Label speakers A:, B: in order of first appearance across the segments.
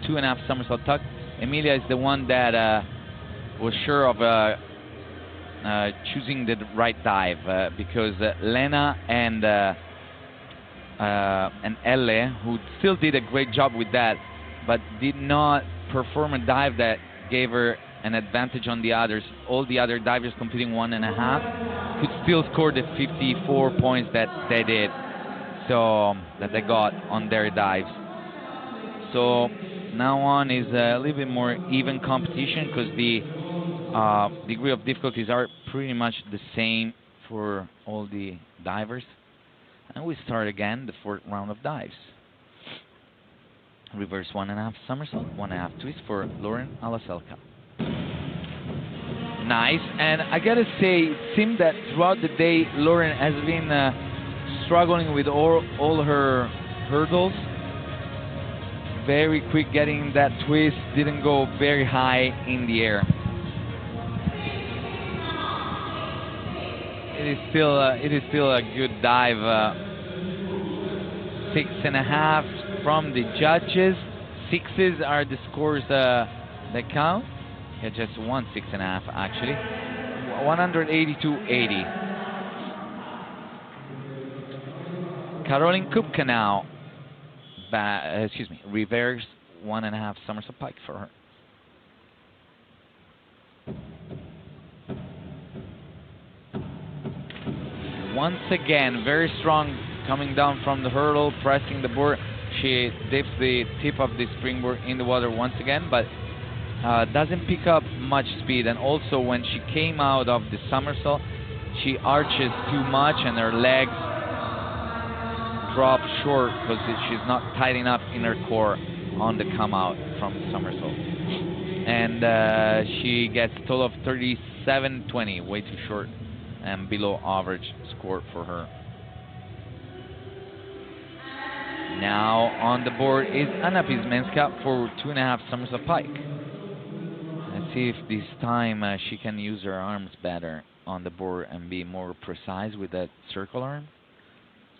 A: two and a half somersault tuck. Emilia is the one that was sure of choosing the right dive because Lena and Elle, who still did a great job with that, but did not perform a dive that gave her an advantage on the others. All the other divers competing 1.5 could still score the 54 points that they did, so that they got on their dives. So now on is a little bit more even competition because the degree of difficulties are pretty much the same for all the divers. And we start again the fourth round of dives. Reverse 1.5 somersault, 1.5 twist for Lauren Alaselka. Nice, and I gotta say, it seemed that throughout the day, Lauren has been struggling with all her hurdles. Very quick getting that twist, didn't go very high in the air. It is still a good dive. 6.5 from the judges. 6s are the scores that count. Yeah, just one 6.5 actually. 182.80. Caroline Kupka now. Reverse 1.5 somersault pike for her. Once again, very strong coming down from the hurdle, pressing the board. She dips the tip of the springboard in the water once again, but doesn't pick up much speed. And also when she came out of the somersault, she arches too much and her legs drop short because she's not tight enough in her core on the come out from the somersault. And she gets a total of 37.20, way too short and below average score for her. Now on the board is Anna Pismenska for 2.5 somersault pike. Let's see if this time she can use her arms better on the board and be more precise with that circle arm,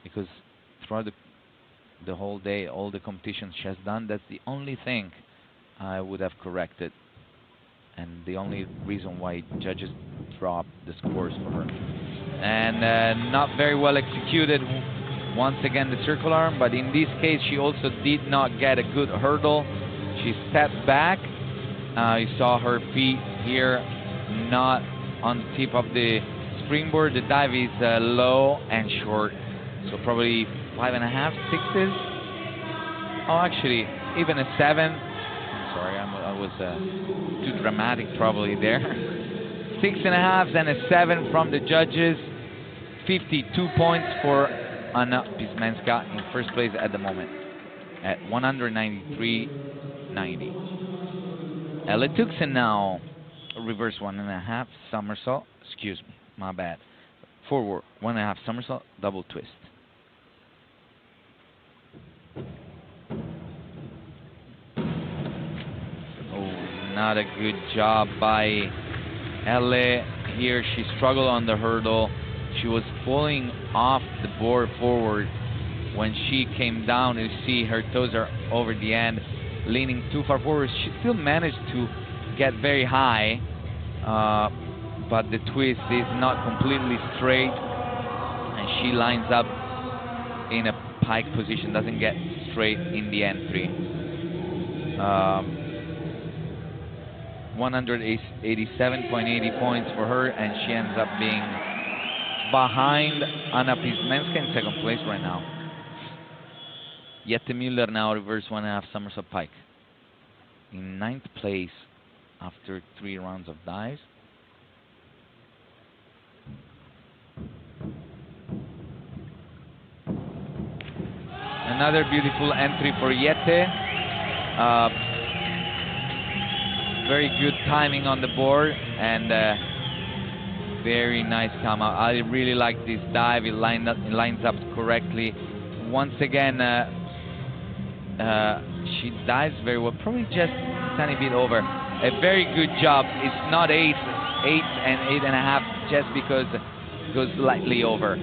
A: because throughout the whole day, all the competitions she has done, that's the only thing I would have corrected, and the only reason why judges dropped the scores for her. And not very well executed once again, the circle arm, but in this case she also did not get a good hurdle. She stepped back. You saw her feet here not on the tip of the springboard. The dive is low and short, so probably 5.5, 6s. Oh, actually, even a 7. I'm sorry, I was too dramatic probably there. 6.5s and a 7 from the judges. 52 points for Anna Pismenska in first place at the moment at 193.90. Ella Tuxen now reverse 1.5 somersault. Excuse me, my bad. Forward 1.5 somersault, double twist. Oh, not a good job by Elle here. She struggled on the hurdle. She was pulling off the board forward. When she came down, you see her toes are over the end, leaning too far forward. She still managed to get very high, but the twist is not completely straight, and she lines up in a pike position, doesn't get straight in the entry. 187.80 points for her, and she ends up being behind Anna Pismenska in second place right now. Jette Müller now reverse 1.5 somersault pike in 9th place after 3 rounds of dives. Another beautiful entry for Jette. Very good timing on the board and very nice come out. I really like this dive. It lines up correctly. Once again, she dives very well. Probably just a tiny bit over. A very good job. It's not 8 and 8.5 just because it goes slightly over.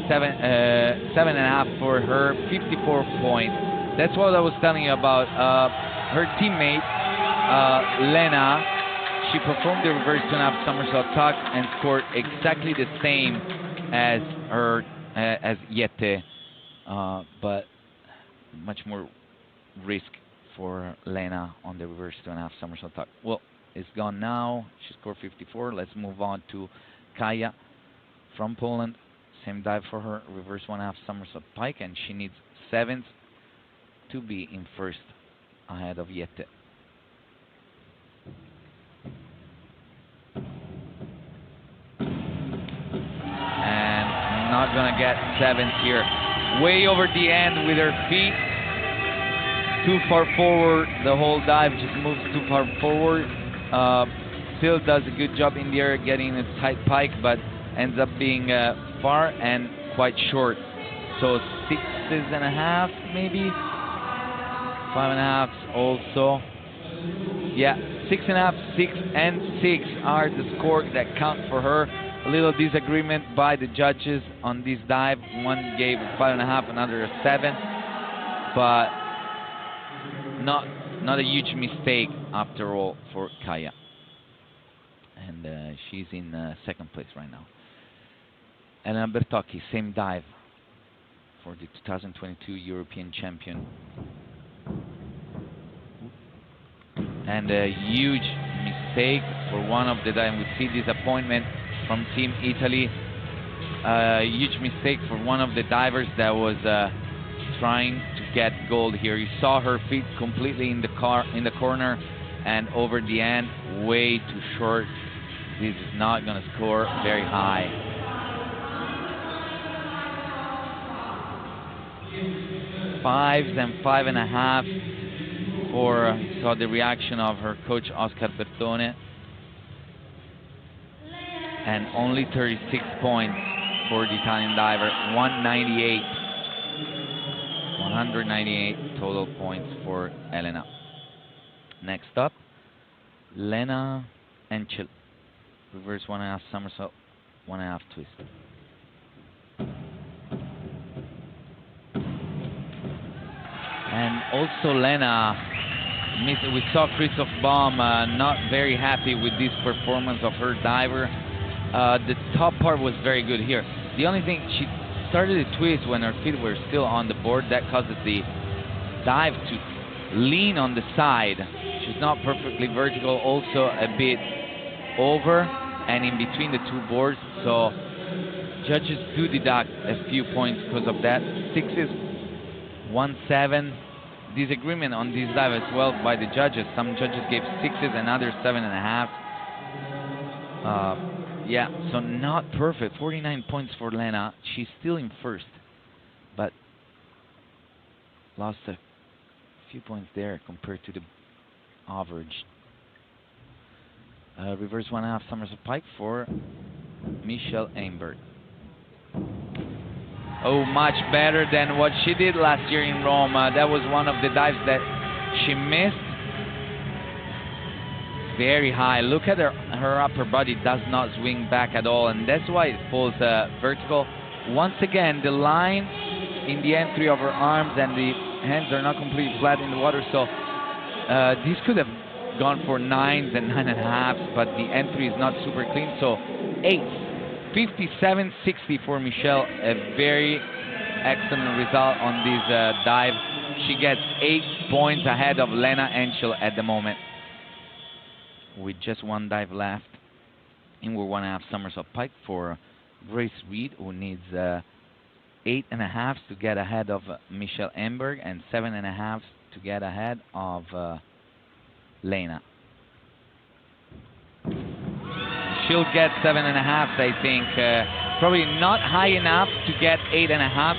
A: 7.5 for her. 54 points. That's what I was telling you about. her teammate, Lena, she performed the reverse 2.5 somersault tuck and scored exactly the same as her as Yette, but much more risk for Lena on the reverse 2.5 somersault tuck. Well, it's gone now. She scored 54. Let's move on to Kaja from Poland. Same dive for her, reverse 1.5 somersault pike, and she needs 7th to be in first ahead of Yette. And not gonna get 7th here. Way over the end with her feet. Too far forward. The whole dive just moves too far forward. Still does a good job in the air getting a tight pike, but ends up being far and quite short. So 6.5 maybe. 5.5 also. Yeah, 6.5, 6, and 6 are the scores that count for her. A little disagreement by the judges on this dive. One gave a 5.5, another a 7, but not a huge mistake after all for Kaja. And she's in second place right now. Elena Bertocchi, same dive for the 2022 European champion. And a huge mistake for one of the dive. We see disappointment from Team Italy. Huge mistake for one of the divers that was trying to get gold here. You saw her feet completely in the corner and over the end, way too short. This is not going to score very high. 5s and 5.5 for, saw the reaction of her coach Oscar Bertone. And only 36 points for the Italian diver, 198 total points for Elena. Next up, Lena Enchel, reverse 1.5 somersault, 1.5 twist. And also Lena, we saw Christoph Baum not very happy with this performance of her diver. The top part was very good here. The only thing, she started to twist when her feet were still on the board. That causes the dive to lean on the side. She's not perfectly vertical, also a bit over and in between the two boards. So judges do deduct a few points because of that. 6s, 1.7. Disagreement on this dive as well by the judges. Some judges gave 6s and others 7.5. Yeah, so not perfect. 49 points for Lena. She's still in first, but lost a few points there compared to the average. Reverse 1.5 somersault pike for Michelle Einberg. Oh, much better than what she did last year in Rome. That was one of the dives that she missed. Very high. Look at her upper body does not swing back at all, and that's why it falls vertical. Once again, the line in the entry of her arms and the hands are not completely flat in the water, so this could have gone for 9s and 9.5s, but the entry is not super clean, so 8s. 57.60 for Michelle, a very excellent result on this dive. She gets 8 points ahead of Lena Enchel at the moment, with just one dive left. Inward 1.5 somersault pike for Grace Reed, who needs 8.5 to get ahead of Michelle Einberg and 7.5 to get ahead of Lena. She'll get 7.5, I think. Probably not high enough to get 8.5.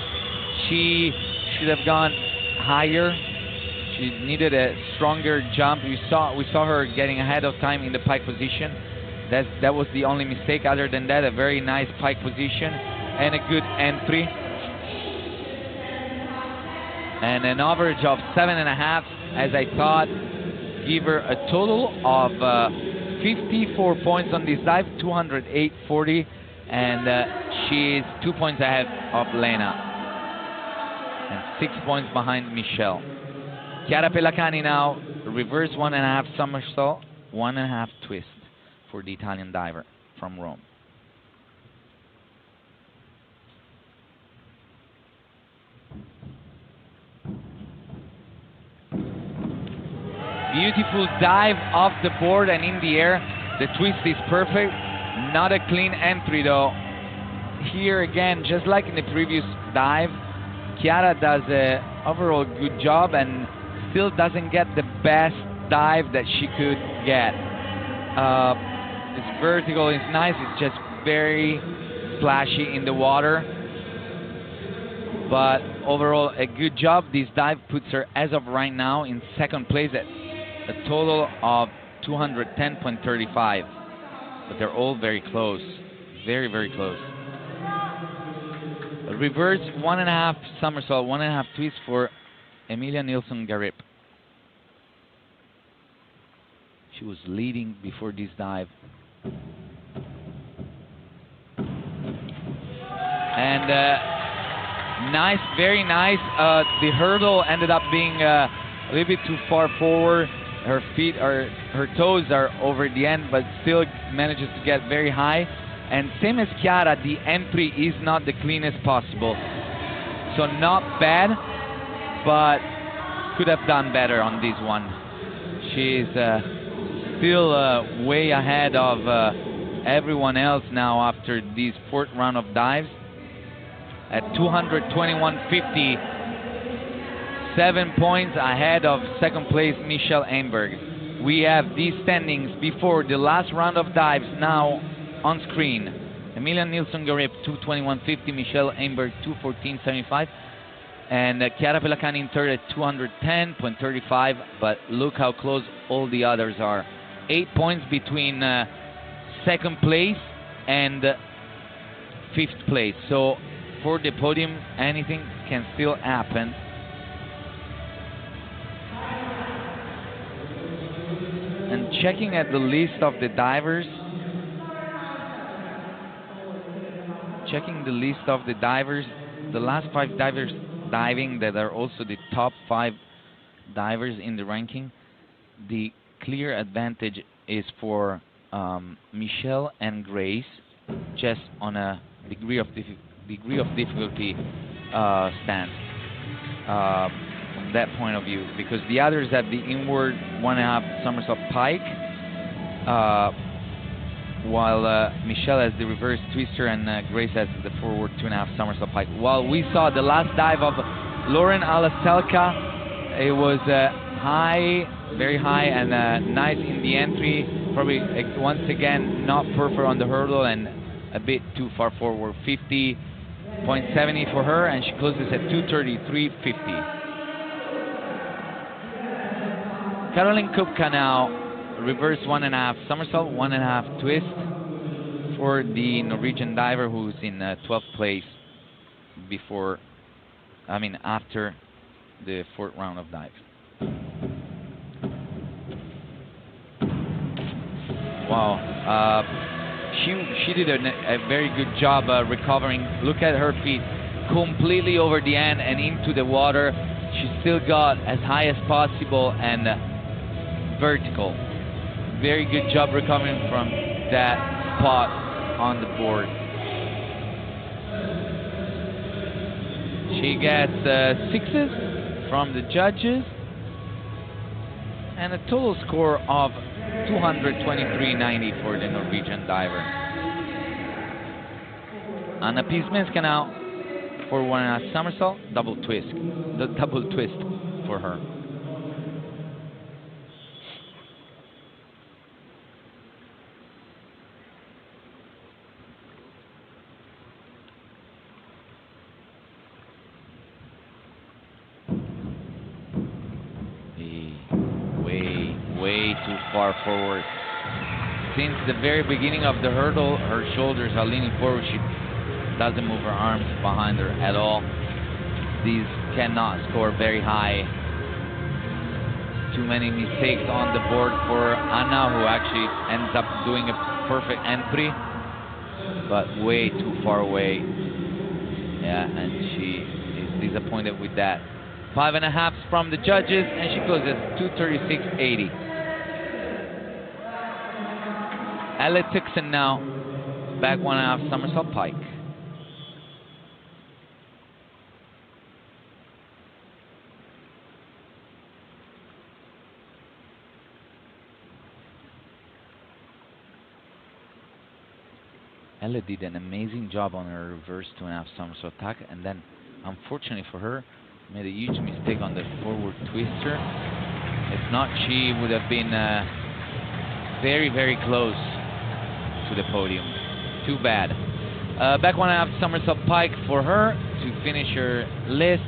A: She should have gone higher. She needed a stronger jump. We saw her getting ahead of time in the pike position. That was the only mistake. Other than that, a very nice pike position and a good entry. And an average of 7.5, as I thought, give her a total of 54 points on this dive, 208.40, and she's 2 points ahead of Lena and 6 points behind Michelle. Chiara Pellacani now reverse 1.5 somersault, 1.5 twist for the Italian diver from Rome. Beautiful dive off the board and in the air. The twist is perfect. Not a clean entry though. Here again, just like in the previous dive, Chiara does a overall good job and still doesn't get the best dive that she could get. It's vertical, it's nice, it's just very splashy in the water. But overall, a good job. This dive puts her, as of right now, in second place at a total of 210.35. But they're all very close. Very, very close. A reverse 1.5 somersault, 1.5 twist for Emilia Nilsson-Garip. She was leading before this dive. And nice, very nice. The hurdle ended up being a little bit too far forward. Her feet are, her toes are over the end, but still manages to get very high. And same as Chiara, the entry is not the cleanest possible. So not bad, but could have done better on this one. She's still way ahead of everyone else now after this fourth round of dives. At 221.50, 7 points ahead of second place Michelle Aimberg. We have these standings before the last round of dives now on screen. Emilia Nilsson-Garip 221.50, Michelle Aimberg 214.75, and Chiara Pelacani in third at 210.35. But look how close all the others are. 8 points between second place and fifth place. So for the podium, anything can still happen. And checking at the list of the divers, the last 5 divers diving that are also the top 5 divers in the ranking, the clear advantage is for Michelle and Grace, just on a degree of difficulty stance from that point of view, because the others have the inward 1.5 somersault pike, while Michelle has the reverse twister and Grace has the forward 2.5 somersault pike. While we saw the last dive of Lauren Alastelka, it was high, very high, and nice in the entry. Probably once again not perfect on the hurdle and a bit too far forward. 50.70 for her, and she closes at 233.50. Caroline Kupka now, reverse 1.5 somersault, 1.5 twist for the Norwegian diver who's in 12th place after the fourth round of dives. Wow, she did a very good job recovering. Look at her feet, completely over the end and into the water. She still got as high as possible and vertical. Very good job recovering from that spot on the board. She gets 6s from the judges and a total score of 223.90 for the Norwegian diver. Anna Pismenska now for 1.5 somersault, double twist. The double twist for her. Way too far forward. Since the very beginning of the hurdle, her shoulders are leaning forward. She doesn't move her arms behind her at all. These cannot score very high. Too many mistakes on the board for Anna, who actually ends up doing a perfect entry, but way too far away. Yeah, and she is disappointed with that. 5.5 from the judges, and she closes 236.80. Elle Tuxen now, back 1.5 somersault pike. Elle did an amazing job on her reverse 2.5 somersault tack, and then, unfortunately for her, made a huge mistake on the forward twister. If not, she would have been very, very close to the podium. Too bad. Back 1.5 somersault pike for her to finish her list.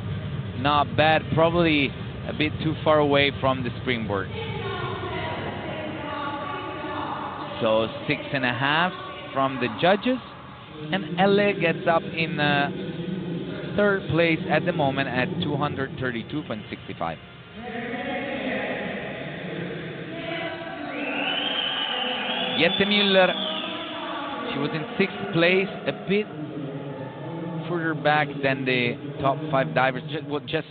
A: Not bad, probably a bit too far away from the springboard. So 6.5 from the judges, and Elle gets up in third place at the moment at 232.65. Jette Müller, she was in 6th place, a bit further back than the top 5 divers, just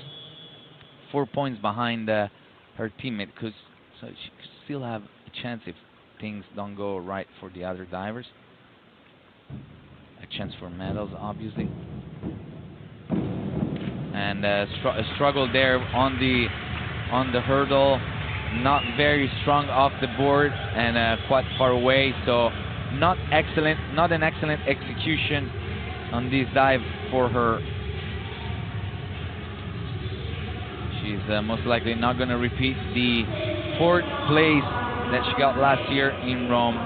A: 4 points behind her teammate, so she could still have a chance if things don't go right for the other divers. A chance for medals, obviously. And a struggle there on the hurdle. Not very strong off the board and quite far away. So not an excellent execution on this dive for her. She's most likely not going to repeat the 4th place that she got last year in Rome.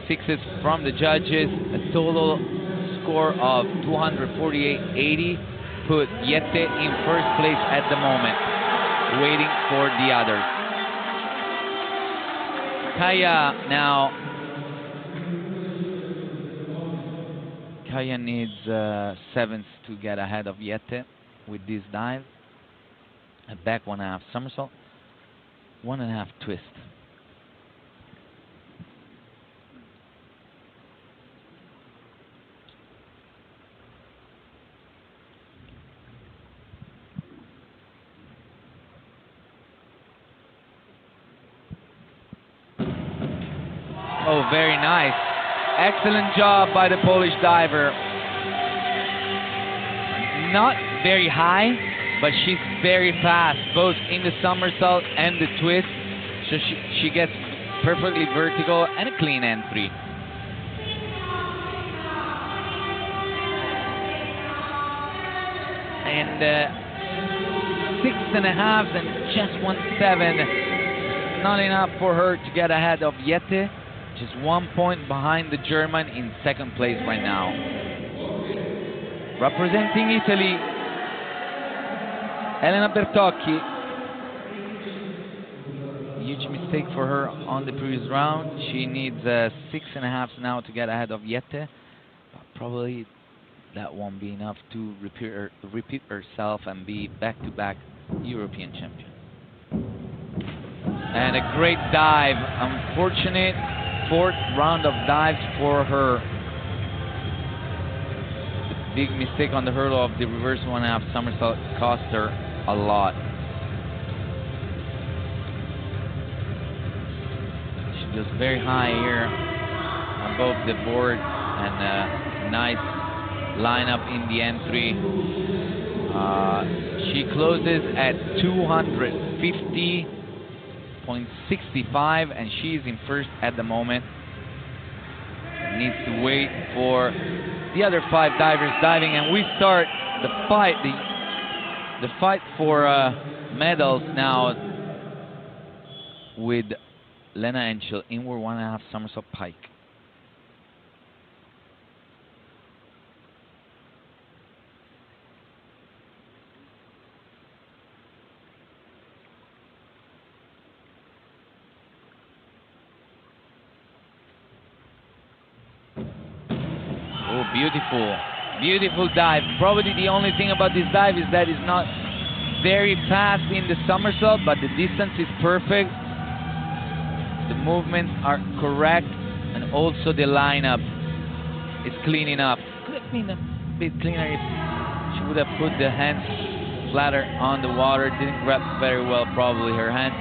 A: 6s from the judges, a total score of 248.80, put Jette in 1st place at the moment, waiting for the others. Kaya now, Kaya needs 7th to get ahead of Jette with this dive. A back 1.5 somersault, 1.5 twist. Oh, very nice. Excellent job by the Polish diver. Not very high, but she's very fast, both in the somersault and the twist. So she gets perfectly vertical and a clean entry. And 6.5 and just 1.7. Not enough for her to get ahead of Jette. Just 1 point behind the German in 2nd place right now. Representing Italy, Elena Bertocchi. Huge mistake for her on the previous round. She needs 6.5 now to get ahead of Jette. But probably that won't be enough to repeat herself and be back-to-back European champion. And a great dive. Unfortunate 4th round of dives for her. The big mistake on the hurdle of the reverse 1.5 somersault cost her a lot. She goes very high here above the board, and nice lineup in the entry. She closes at 250.65, and she's in 1st at the moment. Needs to wait for the other 5 divers diving, and we start the fight. The fight for medals now with Lena Enschel, inward 1.5 somersault pike. Oh, beautiful. Beautiful dive. Probably the only thing about this dive is that it's not very fast in the somersault, but the distance is perfect. The movements are correct, and also the lineup is clean enough. Could have been a bit cleaner if she would have put the hands flatter on the water. Didn't grab very well, probably her hand.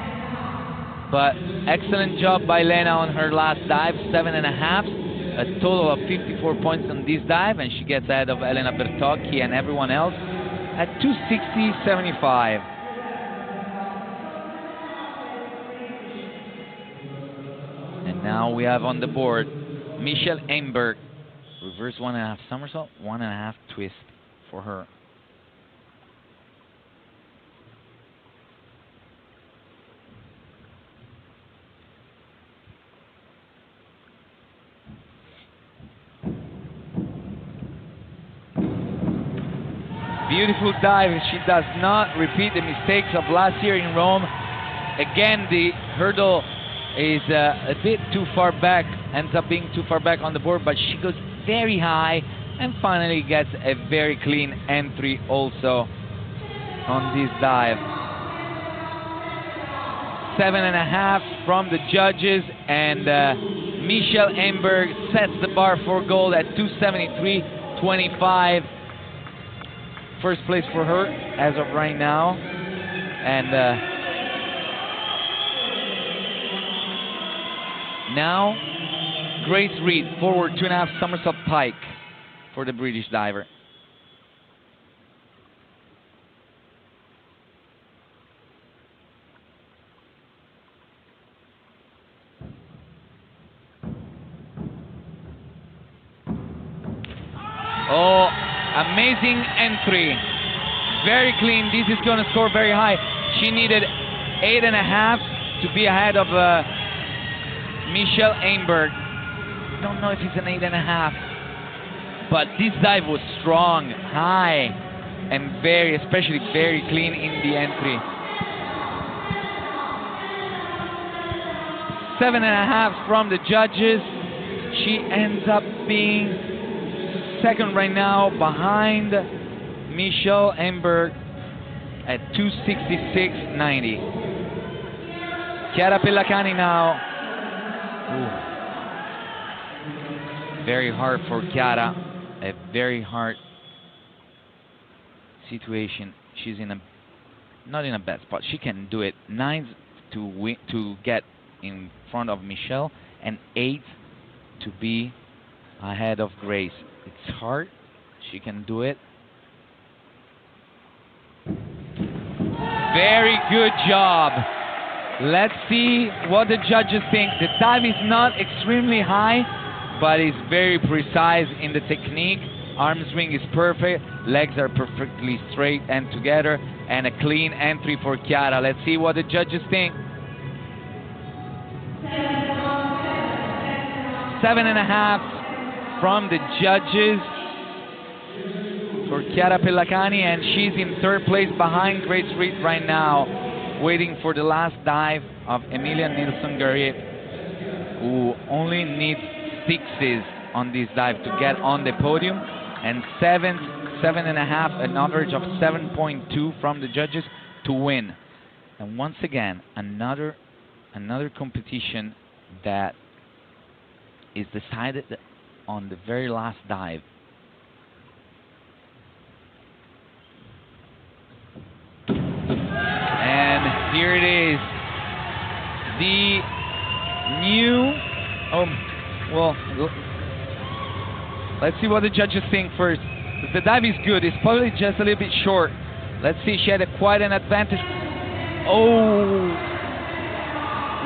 A: But excellent job by Lena on her last dive, 7.5. A total of 54 points on this dive, and she gets ahead of Elena Bertocchi and everyone else at 260.75. And now we have on the board Michelle Einberg, reverse 1.5 somersault, 1.5 twist for her. Beautiful dive. She does not repeat the mistakes of last year in Rome. Again, the hurdle is a bit too far back, ends up being too far back on the board, but she goes very high and finally gets a very clean entry also on this dive. 7.5 from the judges, and Michelle Einberg sets the bar for gold at 273.25. First place for her as of right now. And now Grace Reed, forward 2.5 somersault pike for the British diver. Oh, amazing entry. Very clean. This is going to score very high. She needed 8.5 to be ahead of Michelle Einberg. Don't know if it's an 8.5, but this dive was strong, high, and especially very clean in the entry. 7.5 from the judges. She ends up being second right now, behind Michelle Einberg at 266.90. Chiara Pellacani now. Ooh. Very hard for Chiara. A very hard situation. She's in not in a bad spot. She can do it. 9 to get in front of Michelle, and 8 to be ahead of Grace. It's hard. She can do it. Very good job. Let's see what the judges think. The dive is not extremely high, but it's very precise in the technique. Arm swing is perfect. Legs are perfectly straight and together, and a clean entry for Chiara. Let's see what the judges think. 7.5 from the judges for Chiara Pellacani, and she's in third place behind Grace Reed right now, waiting for the last dive of Emilia Nilsson-Garrier, who only needs 6s on this dive to get on the podium, and 7.5, an average of 7.2 from the judges to win. And once again, another competition that is decided on the very last dive. And here it is, the new, let's see what the judges think first. The dive is good, it's probably just a little bit short. Let's see, she had quite an advantage. Oh,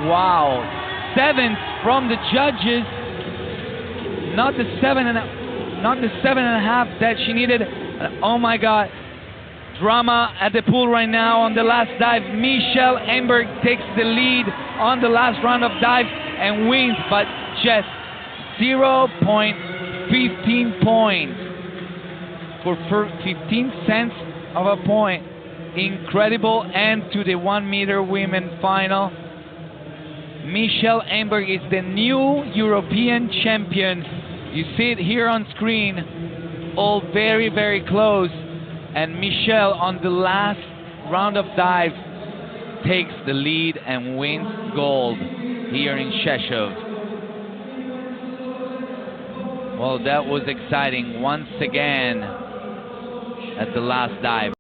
A: wow. 7th from the judges, not the 7.5 that she needed. Oh my God. Drama at the pool right now on the last dive. Michelle Einberg takes the lead on the last round of dives and wins, but just 0.15 points for 15 cents of a point. Incredible end to the 1 meter women final. Michelle Einberg is the new European champion. You see it here on screen, all very, very close. And Michelle, on the last round of dives, takes the lead and wins gold here in Rzeszów. Well, that was exciting once again at the last dive.